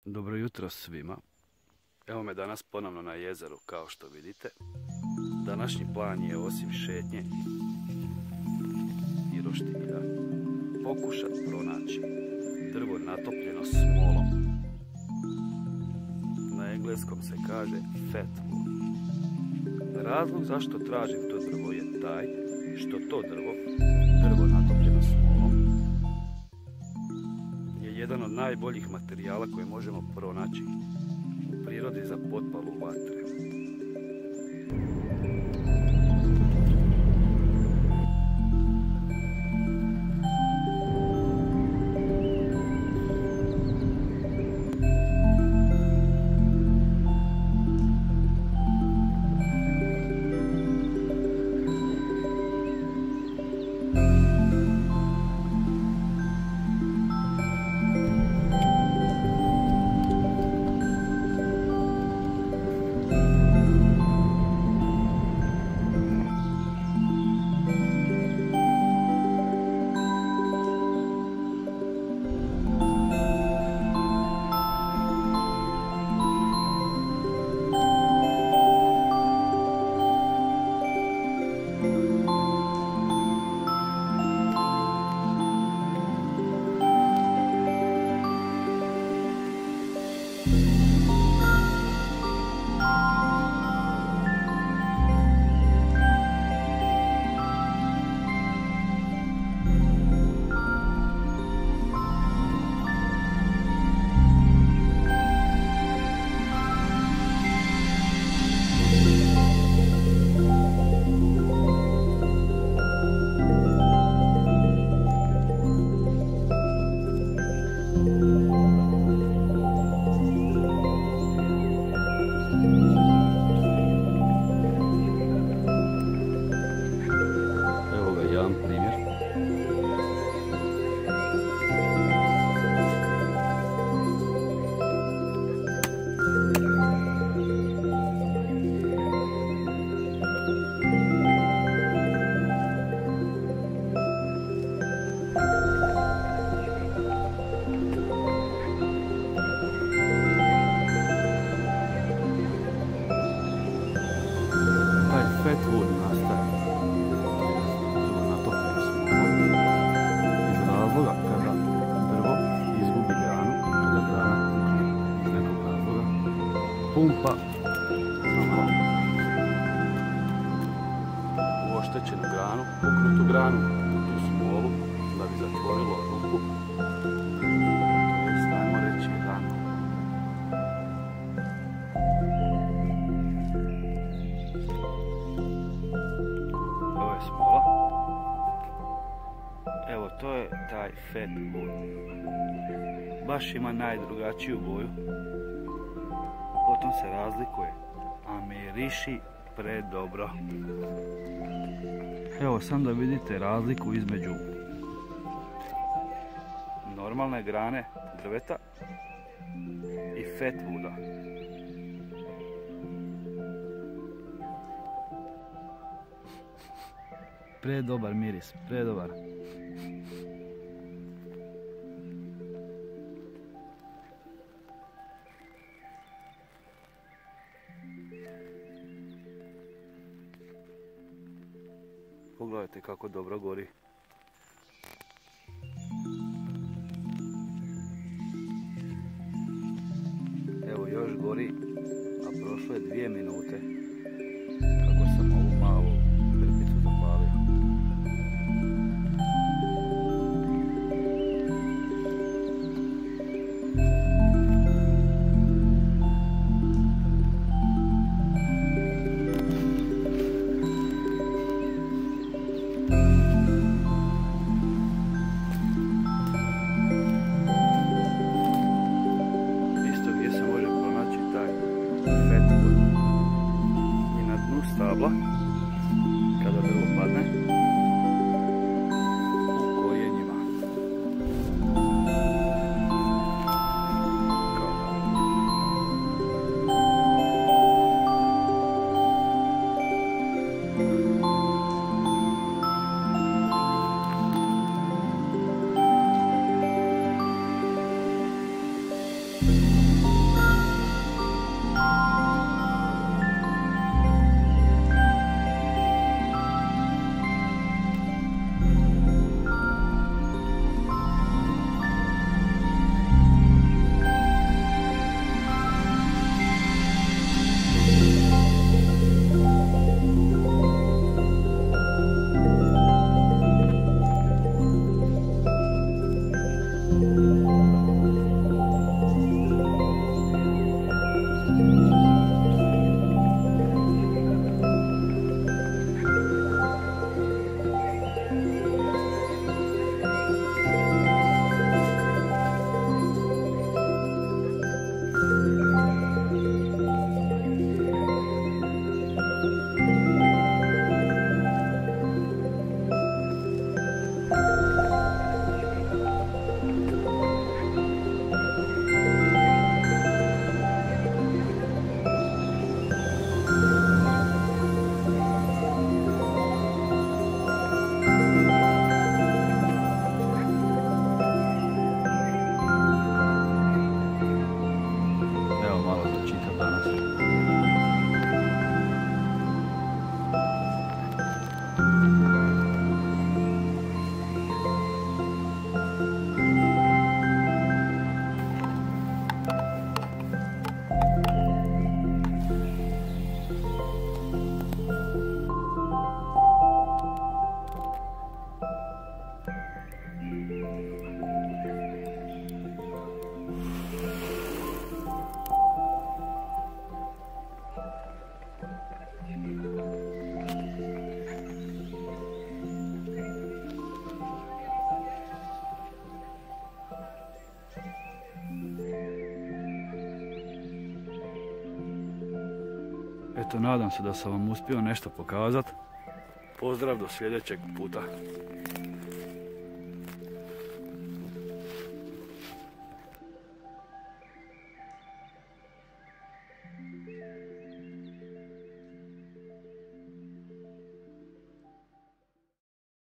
Dobro jutro svima. Evo me danas ponovno na jezeru kao što vidite. Današnji plan je osim šetnje i roštilja pokušat pronaći drvo natopljeno smolom. Na engleskom se kaže fatwood. Razlog zašto tražim to drvo je taj što to drvo natopljeno smolom, je jedan od najboljih materijala koje možemo pronaći u prirodi za potpalu vatre. Fatwood nastaje natopljeno smolom iz razloga kada drvo izgubi granu, kada grana iz nekog razloga pumpa u oštećenu granu, poknutu granu u tu smolu da bi zatvorilo rupu, to ajmo reći ranu. Smola. Evo, to je taj fatwood. Baš ima najdrugačiju boju. Potom se razlikuje, a miriši predobro. Evo, sam da vidite razliku između normalne grane drveta i fatwooda. Predobar miris, predobar. Pogledajte kako dobro gori. Evo još gori, a prošlo je 2 minute kako sam ovu malu krpicu zapalio. Stabla, kada drvo padne u korijenjima. Kao Eto, nadam se da sam vam uspio nešto pokazati. Pozdrav do sljedećeg puta.